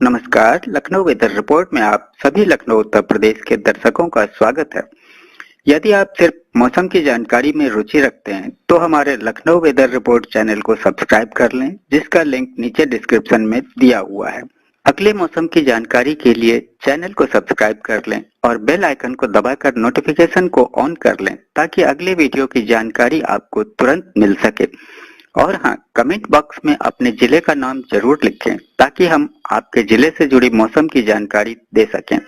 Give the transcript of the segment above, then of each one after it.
नमस्कार। Lucknow weather report में आप सभी लखनऊ उत्तर प्रदेश के दर्शकों का स्वागत है। यदि आप सिर्फ मौसम की जानकारी में रुचि रखते हैं तो हमारे लखनऊ वेदर रिपोर्ट चैनल को सब्सक्राइब कर लें, जिसका लिंक नीचे डिस्क्रिप्शन में दिया हुआ है। अगले मौसम की जानकारी के लिए चैनल को सब्सक्राइब कर लें और बेल आइकन को दबाकर नोटिफिकेशन को ऑन कर लें ताकि अगले वीडियो की जानकारी आपको तुरंत मिल सके। और हाँ, कमेंट बॉक्स में अपने जिले का नाम जरूर लिखें ताकि हम आपके जिले से जुड़ी मौसम की जानकारी दे सकें।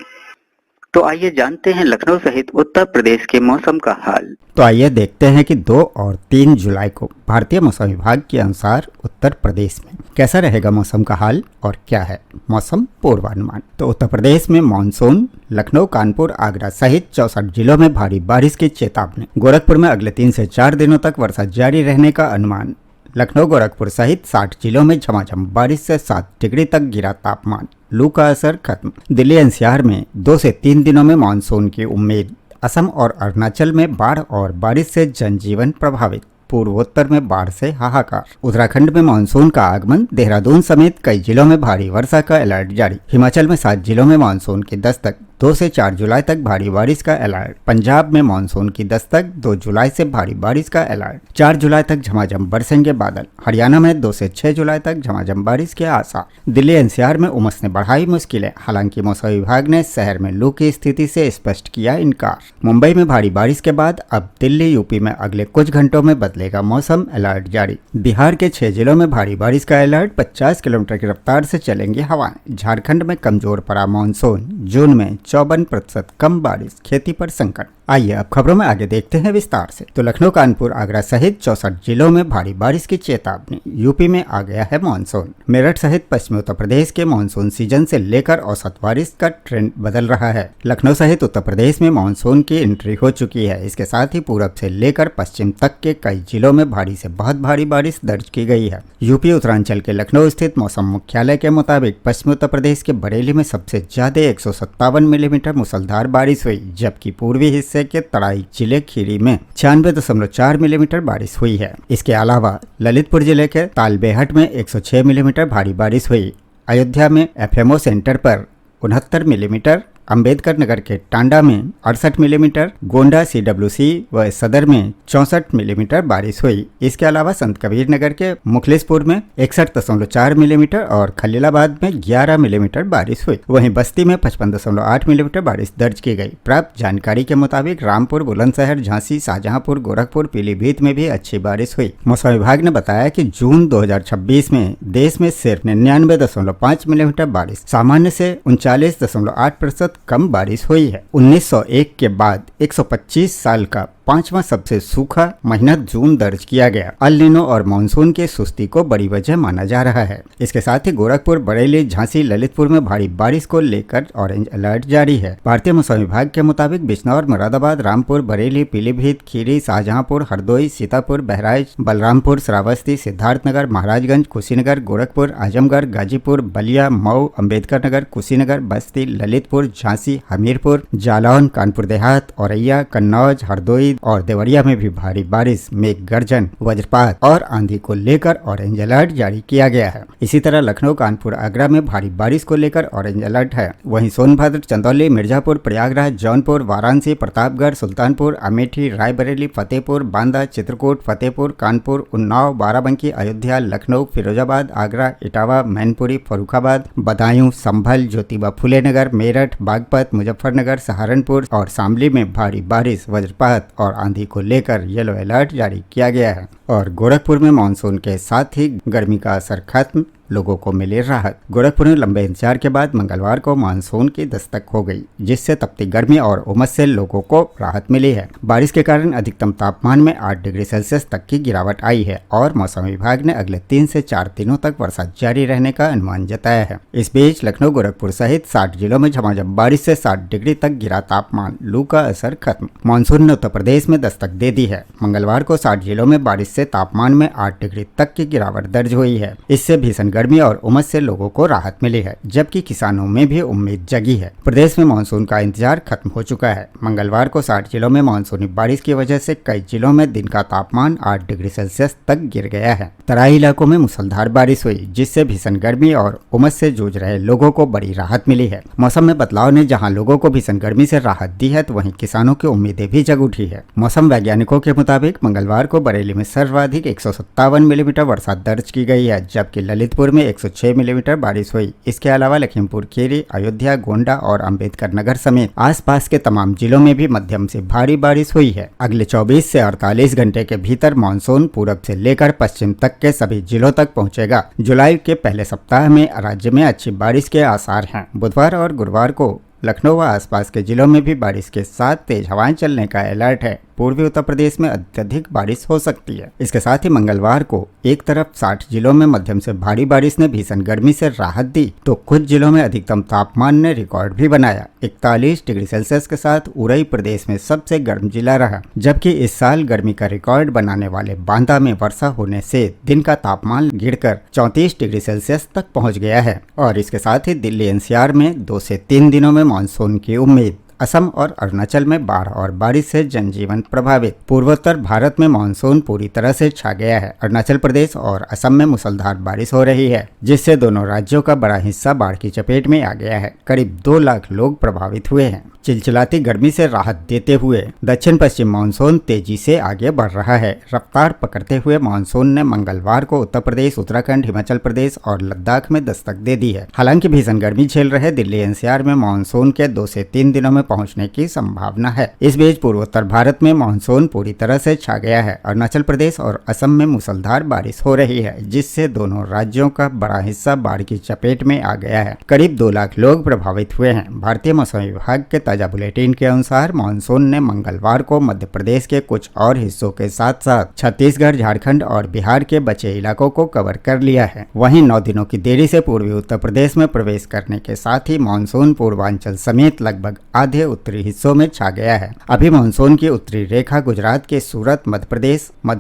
तो आइए जानते हैं लखनऊ सहित उत्तर प्रदेश के मौसम का हाल। तो आइए देखते हैं कि 2 और 3 जुलाई को भारतीय मौसम विभाग के अनुसार उत्तर प्रदेश में कैसा रहेगा मौसम का हाल और क्या है मौसम पूर्वानुमान। तो उत्तर प्रदेश में मानसून लखनऊ, कानपुर, आगरा सहित 64 जिलों में भारी बारिश की चेतावनी। गोरखपुर में अगले 3 से 4 दिनों तक वर्षा जारी रहने का अनुमान। लखनऊ, गोरखपुर सहित 60 जिलों में झमाझम बारिश से 7 डिग्री तक गिरा तापमान। लू का असर खत्म। दिल्ली एनसीआर में 2 से 3 दिनों में मानसून की उम्मीद। असम और अरुणाचल में बाढ़ और बारिश से जनजीवन प्रभावित। पूर्वोत्तर में बाढ़ से हाहाकार। उत्तराखंड में मानसून का आगमन। देहरादून समेत कई जिलों में भारी वर्षा का अलर्ट जारी। हिमाचल में 7 जिलों में मानसून की दस्तक। 2 से 4 जुलाई तक भारी बारिश का अलर्ट। पंजाब में मानसून की दस्तक। 2 जुलाई से भारी बारिश का अलर्ट। 4 जुलाई तक झमाझम बरसेंगे बादल। हरियाणा में 2 से 6 जुलाई तक झमाझम बारिश के आसार। दिल्ली एनसीआर में उमस ने बढ़ाई मुश्किलें। हालांकि मौसम विभाग ने शहर में लू की स्थिति से स्पष्ट किया इनकार। मुंबई में भारी बारिश के बाद अब दिल्ली, यूपी में अगले कुछ घंटों में बदलेगा मौसम, अलर्ट जारी। बिहार के 6 जिलों में भारी बारिश का अलर्ट। 50 किलोमीटर की रफ्तार से चलेंगी हवाएं। झारखंड में कमजोर पड़ा मानसून। जून में 54% कम बारिश, खेती पर संकट। आइए अब खबरों में आगे देखते हैं विस्तार से। तो लखनऊ, कानपुर, आगरा सहित 64 जिलों में भारी बारिश की चेतावनी। यूपी में आ गया है मानसून। मेरठ सहित पश्चिमी उत्तर प्रदेश के मानसून सीजन से लेकर औसत बारिश का ट्रेंड बदल रहा है। लखनऊ सहित उत्तर प्रदेश में मानसून की एंट्री हो चुकी है। इसके साथ ही पूरब से लेकर पश्चिम तक के कई जिलों में भारी से बहुत भारी बारिश दर्ज की गई है। यूपी उत्तरांचल के लखनऊ स्थित मौसम मुख्यालय के मुताबिक पश्चिमी उत्तर प्रदेश के बरेली में सबसे ज्यादा 157 मिलीमीटर मूसलाधार बारिश हुई, जबकि पूर्वी हिस्से के तराई जिले खीरी में 96.4 मिलीमीटर बारिश हुई है। इसके अलावा ललितपुर जिले के तालबेहट में 106 मिलीमीटर भारी बारिश हुई। अयोध्या में एफएमओ सेंटर पर 69 मिलीमीटर, अंबेडकर नगर के टांडा में 68 मिलीमीटर, गोंडा सीडब्ल्यूसी व सदर में 64 मिलीमीटर बारिश हुई। इसके अलावा संत कबीर नगर के मुखलिसपुर में 61.4 मिलीमीटर और खलीलाबाद में 11 मिलीमीटर बारिश हुई। वहीं बस्ती में 55.8 मिलीमीटर बारिश दर्ज की गई। प्राप्त जानकारी के मुताबिक रामपुर, बुलंदशहर, झांसी, शाहजहांपुर, गोरखपुर, पीलीभीत में भी अच्छी बारिश हुई। मौसम विभाग ने बताया कि जून 2026 में देश में सिर्फ 99.5 मिलीमीटर बारिश, सामान्य से 39.8% कम बारिश हुई है। 1901 के बाद 125 साल का 5वां सबसे सूखा महीना जून दर्ज किया गया। अल नीनो और मानसून की सुस्ती को बड़ी वजह माना जा रहा है। इसके साथ ही गोरखपुर, बरेली, झांसी, ललितपुर में भारी बारिश को लेकर ऑरेंज अलर्ट जारी है। भारतीय मौसम विभाग के मुताबिक बिजनौर, मुरादाबाद, रामपुर, बरेली, पीलीभीत, खीरी, शाहजहांपुर, हरदोई, सीतापुर, बहराइच, बलरामपुर, श्रावस्ती, सिद्धार्थनगर, महाराजगंज, कुशीनगर, गोरखपुर, आजमगढ़, गाजीपुर, बलिया, मऊ, अंबेडकर नगर, कुशीनगर, बस्ती, ललितपुर, झांसी, हमीरपुर, जालौन, कानपुर देहात, औरैया, कन्नौज, हरदोई और देवरिया में भी भारी बारिश, मेघ गर्जन, वज्रपात और आंधी को लेकर ऑरेंज अलर्ट जारी किया गया है। इसी तरह लखनऊ, कानपुर, आगरा में भारी बारिश को लेकर ऑरेंज अलर्ट है। वहीं सोनभद्र, चंदौली, मिर्जापुर, प्रयागराज, जौनपुर, वाराणसी, प्रतापगढ़, सुल्तानपुर, अमेठी, रायबरेली, फतेहपुर, बांदा, चित्रकूट, फतेहपुर, कानपुर, उन्नाव, बाराबंकी, अयोध्या, लखनऊ, फिरोजाबाद, आगरा, इटावा, मैनपुरी, फर्रुखाबाद, बदायूं, संभल, ज्योतिबा फुले नगर, मेरठ, बागपत, मुजफ्फरनगर, सहारनपुर और शामली में भारी बारिश, वज्रपात और आंधी को लेकर येलो अलर्ट जारी किया गया है। और गोरखपुर में मानसून के साथ ही गर्मी का असर खत्म, लोगों को मिली राहत। गोरखपुर में लंबे इंतजार के बाद मंगलवार को मानसून की दस्तक हो गई, जिससे तपती गर्मी और उमस से लोगों को राहत मिली है। बारिश के कारण अधिकतम तापमान में 8 डिग्री सेल्सियस तक की गिरावट आई है और मौसम विभाग ने अगले 3 से 4 दिनों तक वर्षा जारी रहने का अनुमान जताया है। इस बीच लखनऊ, गोरखपुर सहित 60 जिलों में झमाझम बारिश से 60 डिग्री तक गिरा तापमान। लू का असर खत्म। मानसून ने उत्तर प्रदेश में दस्तक दे दी है। मंगलवार को 60 जिलों में बारिश जिससे तापमान में 8 डिग्री तक की गिरावट दर्ज हुई है। इससे भीषण गर्मी और उमस से लोगों को राहत मिली है, जबकि किसानों में भी उम्मीद जगी है। प्रदेश में मानसून का इंतजार खत्म हो चुका है। मंगलवार को 60 जिलों में मानसूनी बारिश की वजह से कई जिलों में दिन का तापमान 8 डिग्री सेल्सियस तक गिर गया है। तराई इलाकों में मूसलाधार बारिश हुई, जिससे भीषण गर्मी और उमस से जूझ रहे लोगों को बड़ी राहत मिली है। मौसम में बदलाव ने जहां लोगों को भीषण गर्मी से राहत दी है, तो वहीं किसानों की उम्मीदें भी जग उठी है। मौसम वैज्ञानिकों के मुताबिक मंगलवार को बरेली में सर्वाधिक 157 मिलीमीटर वर्षा दर्ज की गई है, जबकि ललितपुर में 106 मिलीमीटर बारिश हुई। इसके अलावा लखीमपुर खीरी, अयोध्या, गोंडा और अंबेडकर नगर समेत आसपास के तमाम जिलों में भी मध्यम से भारी बारिश हुई है। अगले 24 से 48 घंटे के भीतर मानसून पूरब से लेकर पश्चिम तक के सभी जिलों तक पहुंचेगा। जुलाई के पहले सप्ताह में राज्य में अच्छी बारिश के आसार हैं। बुधवार और गुरुवार को लखनऊ व आसपास के जिलों में भी बारिश के साथ तेज हवाएं चलने का अलर्ट है। पूर्वी उत्तर प्रदेश में अत्यधिक बारिश हो सकती है। इसके साथ ही मंगलवार को एक तरफ 60 जिलों में मध्यम से भारी बारिश ने भीषण गर्मी से राहत दी, तो कुछ जिलों में अधिकतम तापमान ने रिकॉर्ड भी बनाया। 41 डिग्री सेल्सियस के साथ उरई प्रदेश में सबसे गर्म जिला रहा, जबकि इस साल गर्मी का रिकॉर्ड बनाने वाले बांदा में वर्षा होने से दिन का तापमान गिरकर 34 डिग्री सेल्सियस तक पहुंच गया है। और इसके साथ ही दिल्ली एनसीआर में 2 से 3 दिनों में मानसून की उम्मीद। असम और अरुणाचल में बाढ़ और बारिश से जनजीवन प्रभावित। पूर्वोत्तर भारत में मानसून पूरी तरह से छा गया है। अरुणाचल प्रदेश और असम में मूसलाधार बारिश हो रही है, जिससे दोनों राज्यों का बड़ा हिस्सा बाढ़ की चपेट में आ गया है। करीब 2 लाख लोग प्रभावित हुए हैं। चिलचिलाती गर्मी से राहत देते हुए दक्षिण पश्चिम मानसून तेजी से आगे बढ़ रहा है। रफ्तार पकड़ते हुए मानसून ने मंगलवार को उत्तर प्रदेश, उत्तराखंड, हिमाचल प्रदेश और लद्दाख में दस्तक दे दी है। हालांकि भीषण गर्मी झेल रहे दिल्ली एनसीआर में मानसून के 2 से 3 दिनों में पहुंचने की संभावना है। इस बीच पूर्वोत्तर भारत में मानसून पूरी तरह से छा गया है। अरुणाचल प्रदेश और असम में मूसलाधार बारिश हो रही है, जिससे दोनों राज्यों का बड़ा हिस्सा बाढ़ की चपेट में आ गया है। करीब 2 लाख लोग प्रभावित हुए हैं। भारतीय मौसम विभाग के ताजा बुलेटिन के अनुसार मानसून ने मंगलवार को मध्य प्रदेश के कुछ और हिस्सों के साथ साथ छत्तीसगढ़, झारखंड और बिहार के बचे इलाकों को कवर कर लिया है। वहीं 9 दिनों की देरी से पूर्वी उत्तर प्रदेश में प्रवेश करने के साथ ही मानसून पूर्वांचल समेत लगभग आधे उत्तरी हिस्सों में छा गया है। अभी मानसून की उत्तरी रेखा गुजरात के सूरत, मध्य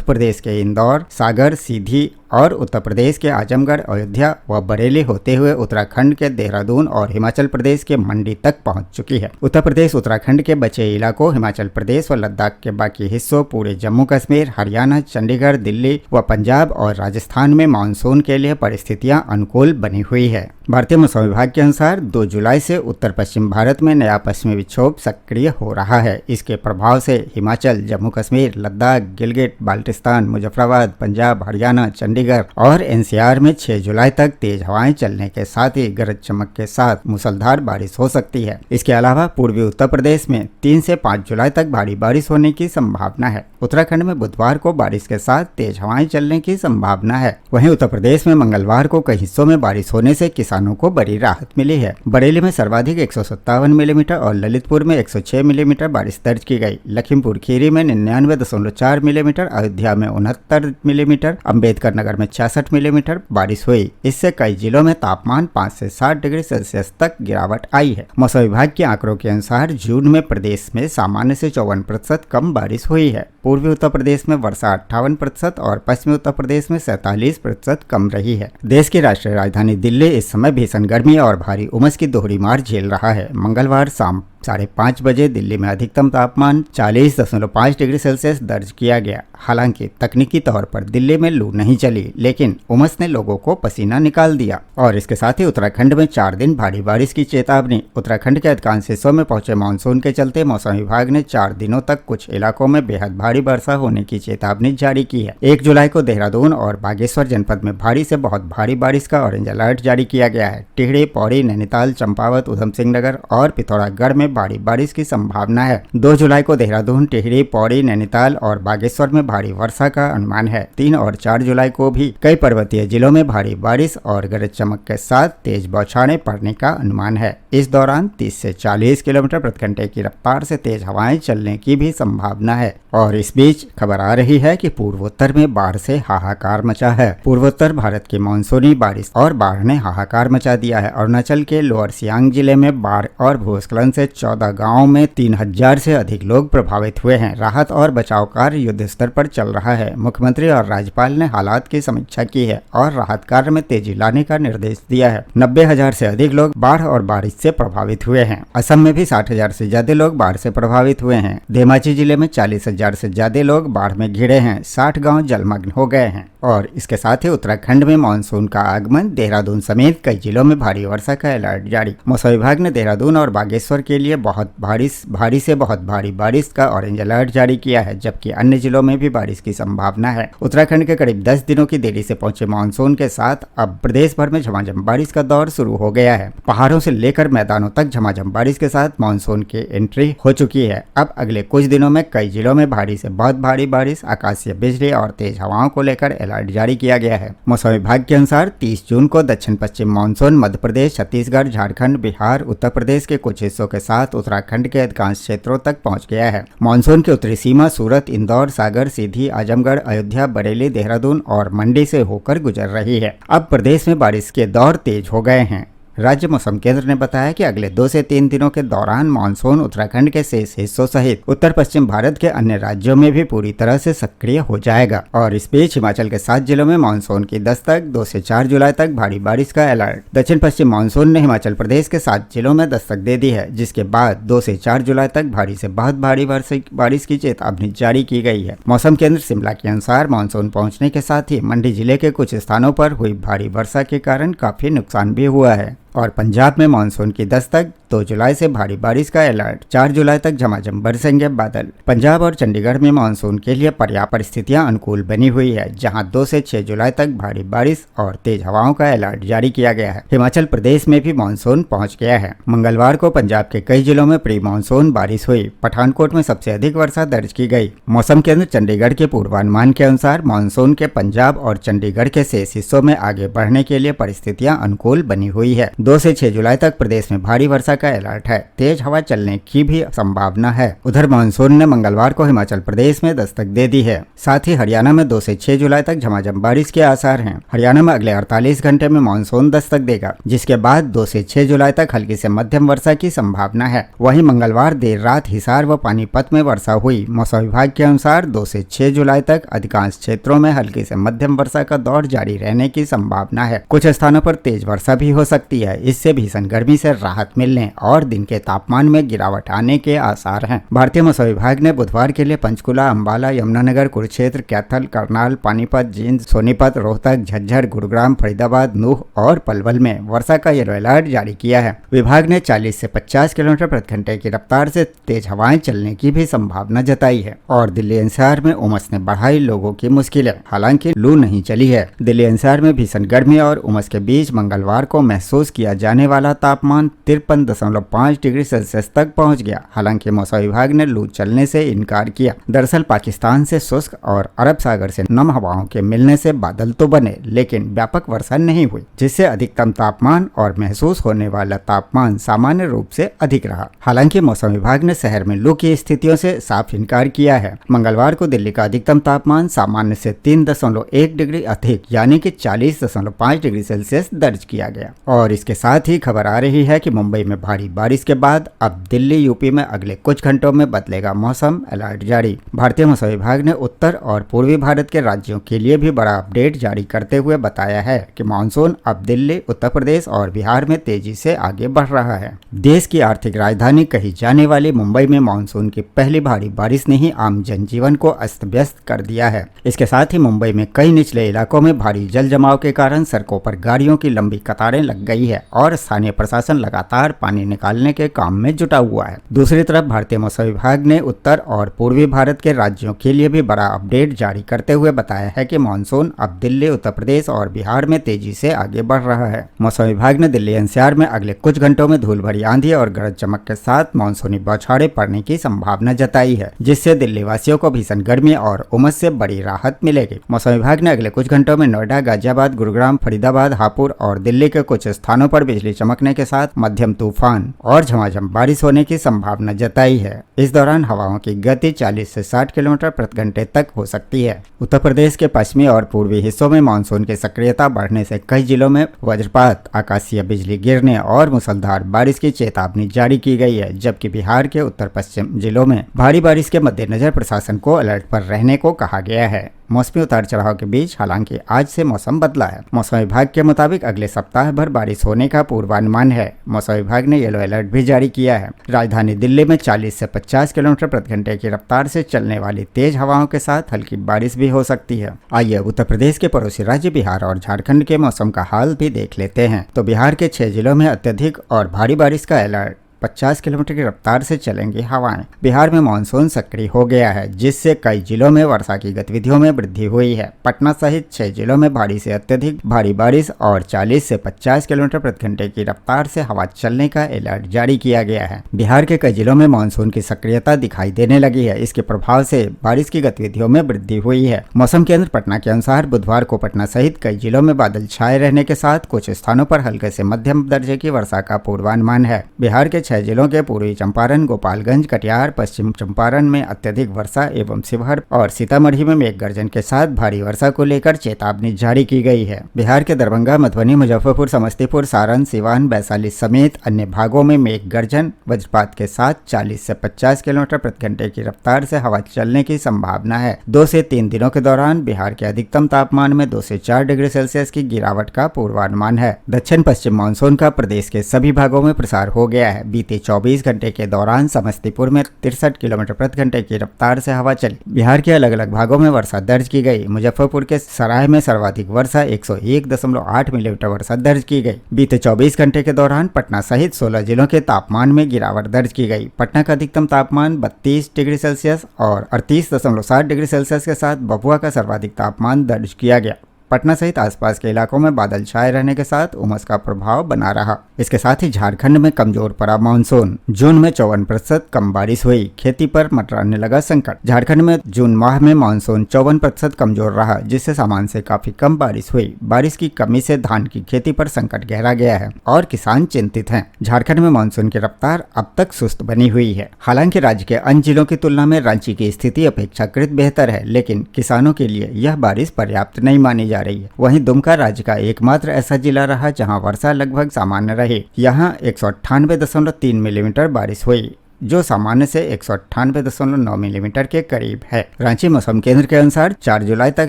प्रदेश के इंदौर, सागर, सीधी और उत्तर प्रदेश के आजमगढ़, अयोध्या व बरेली होते हुए उत्तराखंड के देहरादून और हिमाचल प्रदेश के मंडी तक पहुंच चुकी है। उत्तर प्रदेश, उत्तराखंड के बचे इलाकों, हिमाचल प्रदेश व लद्दाख के बाकी हिस्सों, पूरे जम्मू कश्मीर, हरियाणा, चंडीगढ़, दिल्ली व पंजाब और राजस्थान में मानसून के लिए परिस्थितियां अनुकूल बनी हुई है। भारतीय मौसम विभाग के अनुसार 2 जुलाई से उत्तर पश्चिम भारत में नया पश्चिमी विक्षोभ सक्रिय हो रहा है। इसके प्रभाव से हिमाचल, जम्मू कश्मीर, लद्दाख, गिलगिट, बाल्टिस्तान, मुजफ्फराबाद, पंजाब, हरियाणा, चंडीगढ़ और एनसीआर में 6 जुलाई तक तेज हवाएं चलने के साथ ही गरज चमक के साथ मूसलाधार बारिश हो सकती है। इसके अलावा पूर्वी उत्तर प्रदेश में 3 से 5 जुलाई तक भारी बारिश होने की संभावना है। उत्तराखंड में बुधवार को बारिश के साथ तेज हवाएं चलने की संभावना है। वहीं उत्तर प्रदेश में मंगलवार को कई हिस्सों में बारिश होने से किसानों को बड़ी राहत मिली है। बरेली में सर्वाधिक 157 मिलीमीटर और ललितपुर में 106 मिलीमीटर बारिश दर्ज की गई। लखीमपुर खीरी में 99.4 मिलीमीटर, अयोध्या में 69 मिलीमीटर, अंबेडकर नगर में 66 मिलीमीटर बारिश हुई। इससे कई जिलों में तापमान 5 से 7 डिग्री सेल्सियस तक गिरावट आई है। मौसम विभाग के आंकड़ों के अनुसार जून में प्रदेश में सामान्य से 54% कम बारिश हुई है। पूर्वी उत्तर प्रदेश में वर्षा 58% और पश्चिमी उत्तर प्रदेश में 47% कम रही है। देश की राष्ट्रीय राजधानी दिल्ली इस समय भीषण गर्मी और भारी उमस की दोहरी मार झेल रहा है। मंगलवार शाम 5:30 बजे दिल्ली में अधिकतम तापमान 40.5 डिग्री सेल्सियस दर्ज किया गया। हालांकि तकनीकी तौर पर दिल्ली में लू नहीं चली, लेकिन उमस ने लोगों को पसीना निकाल दिया। और इसके साथ ही उत्तराखंड में 4 दिन भारी बारिश की चेतावनी। उत्तराखंड के अधिकांश हिस्सों में पहुंचे मानसून के चलते मौसम विभाग ने 4 दिनों तक कुछ इलाकों में बेहद भारी वर्षा होने की चेतावनी जारी की है। 1 जुलाई को देहरादून और बागेश्वर जनपद में भारी से बहुत भारी बारिश का ऑरेंज अलर्ट जारी किया गया है। टिहरी, पौड़ी, नैनीताल, चंपावत, उधम सिंह नगर और पिथौरागढ़ में भारी बारिश की संभावना है। 2 जुलाई को देहरादून, टिहरी, पौड़ी, नैनीताल और बागेश्वर में भारी वर्षा का अनुमान है। 3 और 4 जुलाई को भी कई पर्वतीय जिलों में भारी बारिश और गरज चमक के साथ तेज बौछारें पड़ने का अनुमान है। इस दौरान 30 से 40 किलोमीटर प्रति घंटे की रफ्तार से तेज हवाएं चलने की भी संभावना है। और इस बीच खबर आ रही है कि पूर्वोत्तर में बाढ़ से हाहाकार मचा है। पूर्वोत्तर भारत की मानसूनी बारिश और बाढ़ ने हाहाकार मचा दिया है। अरुणाचल के लोअर सियांग जिले में बाढ़ और भूस्खलन से 14 गांवों में 3000 से अधिक लोग प्रभावित हुए हैं। राहत और बचाव कार्य युद्ध स्तर पर चल रहा है। मुख्यमंत्री और राज्यपाल ने हालात की समीक्षा की है और राहत कार्य में तेजी लाने का निर्देश दिया है। 90,000 से अधिक लोग बाढ़ और बारिश से प्रभावित हुए हैं। असम में भी 60,000 से ज्यादा लोग बाढ़ से प्रभावित हुए हैं। धेमाजी जिले में 40,000 से ज्यादा लोग बाढ़ में घिरे हैं। 60 गाँव जलमग्न हो गए हैं। और इसके साथ ही उत्तराखंड में मानसून का आगमन, देहरादून समेत कई जिलों में भारी वर्षा का अलर्ट जारी। मौसम विभाग ने देहरादून और बागेश्वर के लिए भारी से बहुत भारी बारिश का ऑरेंज अलर्ट जारी किया है, जबकि अन्य जिलों में भी बारिश की संभावना है। उत्तराखंड के करीब 10 दिनों की देरी से पहुंचे मानसून के साथ अब प्रदेश भर में झमाझम बारिश का दौर शुरू हो गया है। पहाड़ों से लेकर मैदानों तक झमाझम बारिश के साथ मानसून की एंट्री हो चुकी है। अब अगले कुछ दिनों में कई जिलों में भारी से बहुत भारी बारिश, आकाशीय बिजली और तेज हवाओं को लेकर अलर्ट जारी किया गया है। मौसम विभाग के अनुसार 30 जून को दक्षिण पश्चिम मानसून मध्य प्रदेश, छत्तीसगढ़, झारखंड, बिहार, उत्तर प्रदेश के कुछ हिस्सों के साथ उत्तराखंड के अधिकांश क्षेत्रों तक पहुंच गया है। मानसून की उत्तरी सीमा सूरत, इंदौर, सागर, सीधी, आजमगढ़, अयोध्या, बरेली, देहरादून और मंडी से होकर गुजर रही है। अब प्रदेश में बारिश के दौर तेज हो गए हैं। राज्य मौसम केंद्र ने बताया कि अगले 2 से 3 दिनों के दौरान मानसून उत्तराखंड के शेष हिस्सों सहित उत्तर पश्चिम भारत के अन्य राज्यों में भी पूरी तरह से सक्रिय हो जाएगा। और इस बीच हिमाचल के 7 जिलों में मानसून की दस्तक, 2 से 4 जुलाई तक भारी बारिश का अलर्ट। दक्षिण पश्चिम मानसून ने हिमाचल प्रदेश के 7 जिलों में दस्तक दे दी है, जिसके बाद 2 से 4 जुलाई तक भारी से बहुत भारी बारिश की चेतावनी जारी की गई है। मौसम केंद्र शिमला के अनुसार मानसून पहुंचने के साथ ही मंडी जिले के कुछ स्थानों पर हुई भारी वर्षा के कारण काफी नुकसान भी हुआ है। और पंजाब में मानसून की दस्तक, 2 जुलाई से भारी बारिश का अलर्ट। 4 जुलाई तक झमाझम बरसेंगे बादल। पंजाब और चंडीगढ़ में मानसून के लिए पर्याप्त परिस्थितियां अनुकूल बनी हुई है, जहां 2 से 6 जुलाई तक भारी बारिश और तेज हवाओं का अलर्ट जारी किया गया है। हिमाचल प्रदेश में भी मानसून पहुंच गया है। मंगलवार को पंजाब के कई जिलों में प्री मानसून बारिश हुई। पठानकोट में सबसे अधिक वर्षा दर्ज की गई। मौसम केंद्र चंडीगढ़ के पूर्वानुमान के अनुसार मानसून के पंजाब और चंडीगढ़ के शेष हिस्सों में आगे बढ़ने के लिए परिस्थितियां अनुकूल बनी हुई है। 2 से 6 जुलाई तक प्रदेश में भारी वर्षा का अलर्ट है। तेज हवा चलने की भी संभावना है। उधर मानसून ने मंगलवार को हिमाचल प्रदेश में दस्तक दे दी है। साथ ही हरियाणा में 2 से 6 जुलाई तक झमाझम बारिश के आसार हैं। हरियाणा में अगले 48 घंटे में मानसून दस्तक देगा, जिसके बाद 2 से 6 जुलाई तक हल्की से मध्यम वर्षा की संभावना है। वहीं मंगलवार देर रात हिसार व पानीपत में वर्षा हुई। मौसम विभाग के अनुसार 2 से 6 जुलाई तक अधिकांश क्षेत्रों में हल्की से मध्यम वर्षा का दौर जारी रहने की संभावना है। कुछ स्थानों पर तेज वर्षा भी हो सकती है। इससे भीषण गर्मी से राहत मिलने और दिन के तापमान में गिरावट आने के आसार हैं। भारतीय मौसम विभाग ने बुधवार के लिए पंचकुला, अंबाला, यमुनानगर, कुरुक्षेत्र, कैथल, करनाल, पानीपत, जींद, सोनीपत, रोहतक, झज्जर, गुरुग्राम, फरीदाबाद, नूह और पलवल में वर्षा का येलो अलर्ट जारी किया है। विभाग ने 40 से 50 किलोमीटर प्रति घंटे की रफ्तार से तेज हवाएं चलने की भी संभावना जताई है। और दिल्ली एनसीआर में उमस ने बढ़ाई लोगों की मुश्किलें। हालांकि लू नहीं चली है। दिल्ली एनसीआर में भीषण गर्मी और उमस के बीच मंगलवार को महसूस किया जाने वाला तापमान 53.5 डिग्री सेल्सियस तक पहुंच गया। हालांकि मौसम विभाग ने लू चलने से इनकार किया। दरअसल पाकिस्तान से शुष्क और अरब सागर से नम हवाओं के मिलने से बादल तो बने, लेकिन व्यापक वर्षा नहीं हुई, जिससे अधिकतम तापमान और महसूस होने वाला तापमान सामान्य रूप से अधिक रहा। हालांकि मौसम विभाग ने शहर में लू की स्थितियों से साफ इनकार किया है। मंगलवार को दिल्ली का अधिकतम तापमान सामान्य से 3.1 डिग्री अधिक यानी कि 40.5 डिग्री सेल्सियस दर्ज किया गया। और इसके साथ ही खबर आ रही है कि मुंबई में भारी बारिश के बाद अब दिल्ली, यूपी में अगले कुछ घंटों में बदलेगा मौसम, अलर्ट जारी। भारतीय मौसम विभाग ने उत्तर और पूर्वी भारत के राज्यों के लिए भी बड़ा अपडेट जारी करते हुए बताया है कि मानसून अब दिल्ली, उत्तर प्रदेश और बिहार में तेजी से आगे बढ़ रहा है। देश की आर्थिक राजधानी कही जाने वाली मुंबई में मानसून की पहली भारी बारिश ने ही आम जनजीवन को अस्त व्यस्त कर दिया है। इसके साथ ही मुंबई में कई निचले इलाकों में भारी जल जमाव के कारण सड़कों पर गाड़ियों की लंबी कतारें लग गई है और स्थानीय प्रशासन लगातार पानी निकालने के काम में जुटा हुआ है। दूसरी तरफ भारतीय मौसम विभाग ने उत्तर और पूर्वी भारत के राज्यों के लिए भी बड़ा अपडेट जारी करते हुए बताया है कि मानसून अब दिल्ली, उत्तर प्रदेश और बिहार में तेजी से आगे बढ़ रहा है। मौसम विभाग ने दिल्ली एनसीआर में अगले कुछ घंटों में धूल भरी आंधी और गरज चमक के साथ मानसूनी बौछारें पड़ने की संभावना जताई है, जिससे दिल्ली वासियों को भीषण गर्मी और उमस से बड़ी राहत मिलेगी। मौसम विभाग ने अगले कुछ घंटों में नोएडा, गाजियाबाद, गुरुग्राम, फरीदाबाद, हापुड़ और दिल्ली के कुछ स्थानों स्थानों पर बिजली चमकने के साथ मध्यम तूफान और झमाझम बारिश होने की संभावना जताई है। इस दौरान हवाओं की गति 40 से 60 किलोमीटर प्रति घंटे तक हो सकती है। उत्तर प्रदेश के पश्चिमी और पूर्वी हिस्सों में मानसून की सक्रियता बढ़ने से कई जिलों में वज्रपात, आकाशीय बिजली गिरने और मूसलाधार बारिश की चेतावनी जारी की गई है, जबकि बिहार के उत्तर पश्चिम जिलों में भारी बारिश के मद्देनजर प्रशासन को अलर्ट पर रहने को कहा गया है। मौसमी उतार चढ़ाव के बीच हालांकि आज से मौसम बदला है। मौसम विभाग के मुताबिक अगले सप्ताह भर बारिश होने का पूर्वानुमान है। मौसम विभाग ने येलो अलर्ट भी जारी किया है। राजधानी दिल्ली में 40 से 50 किलोमीटर प्रति घंटे की रफ्तार से चलने वाली तेज हवाओं के साथ हल्की बारिश भी हो सकती है। आइए उत्तर प्रदेश के पड़ोसी राज्य बिहार और झारखंड के मौसम का हाल भी देख लेते हैं। तो बिहार के 6 जिलों में अत्यधिक और भारी बारिश का अलर्ट, 50 किलोमीटर की रफ्तार से चलेंगी हवाएं। बिहार में मानसून सक्रिय हो गया है, जिससे कई जिलों में वर्षा की गतिविधियों में वृद्धि हुई है। पटना सहित 6 जिलों में भारी से अत्यधिक भारी बारिश और 40 से 50 किलोमीटर प्रति घंटे की रफ्तार से हवा चलने का अलर्ट जारी किया गया है। बिहार के कई जिलों में मानसून की सक्रियता दिखाई देने लगी है। इसके प्रभाव से बारिश की गतिविधियों में वृद्धि हुई है। मौसम केंद्र पटना के अनुसार बुधवार को पटना सहित कई जिलों में बादल छाए रहने के साथ कुछ स्थानों पर हल्के से मध्यम दर्जे की वर्षा का पूर्वानुमान है। बिहार के 6 जिलों के पूर्वी चंपारण, गोपालगंज, कटिहार, पश्चिम चंपारण में अत्यधिक वर्षा एवं शिवहर और सीतामढ़ी में मेघ गर्जन के साथ भारी वर्षा को लेकर चेतावनी जारी की गई है। बिहार के दरभंगा, मधुबनी, मुजफ्फरपुर, समस्तीपुर, सारण, सिवान, वैशाली समेत अन्य भागों में मेघ गर्जन, वज्रपात के साथ 40 से 50 किलोमीटर प्रति घंटे की रफ्तार से हवा चलने की संभावना है। 2 से 3 दिनों के दौरान बिहार के अधिकतम तापमान में 2 से 4 डिग्री सेल्सियस की गिरावट का पूर्वानुमान है। दक्षिण पश्चिम मानसून का प्रदेश के सभी भागों में प्रसार हो गया है। बीते 24 घंटे के दौरान समस्तीपुर में 63 किलोमीटर प्रति घंटे की रफ्तार से हवा चली। बिहार के अलग अलग भागों में वर्षा दर्ज की गई। मुजफ्फरपुर के सराय में सर्वाधिक वर्षा 101.8 मिलीमीटर वर्षा दर्ज की गई। बीते 24 घंटे के दौरान पटना सहित 16 जिलों के तापमान में गिरावट दर्ज की गई। पटना का अधिकतम तापमान 32 डिग्री सेल्सियस और 38.7 डिग्री सेल्सियस के साथ भभुआ का सर्वाधिक तापमान दर्ज किया गया। पटना सहित आसपास के इलाकों में बादल छाए रहने के साथ उमस का प्रभाव बना रहा। इसके साथ ही झारखंड में कमजोर पड़ा मानसून। जून में 54% कम बारिश हुई, खेती पर मंडराने लगा संकट। झारखंड में जून माह में मानसून 54% कमजोर रहा, जिससे सामान्य से काफी कम बारिश हुई। बारिश की कमी से धान की खेती पर संकट गहरा गया है और किसान चिंतित हैं। झारखंड में मानसून की रफ्तार अब तक सुस्त बनी हुई है। हालांकि राज्य के अन्य जिलों की तुलना में रांची की स्थिति अपेक्षाकृत बेहतर है, लेकिन किसानों के लिए यह बारिश पर्याप्त नहीं मानी जा रही है। वहीं दुमका राज्य का एकमात्र ऐसा जिला रहा जहां वर्षा लगभग सामान्य रही। यहां 198.3 मिलीमीटर बारिश हुई, जो सामान्य से 198.9 मिलीमीटर के करीब है। रांची मौसम केंद्र के अनुसार 4 जुलाई तक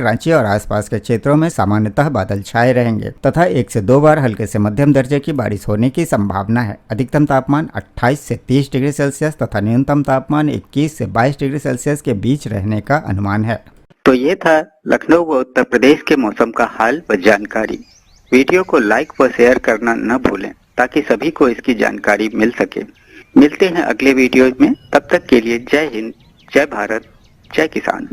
रांची और आसपास के क्षेत्रों में सामान्यतः बादल छाए रहेंगे तथा 1 से 2 बार हल्के से मध्यम दर्जे की बारिश होने की संभावना है। अधिकतम तापमान 28 से 30 डिग्री सेल्सियस तथा न्यूनतम तापमान 21 से 22 डिग्री सेल्सियस के बीच रहने का अनुमान है। तो ये था लखनऊ व उत्तर प्रदेश के मौसम का हाल व जानकारी। वीडियो को लाइक व शेयर करना न भूलें ताकि सभी को इसकी जानकारी मिल सके। मिलते हैं अगले वीडियो में, तब तक के लिए जय हिंद, जय भारत, जय किसान।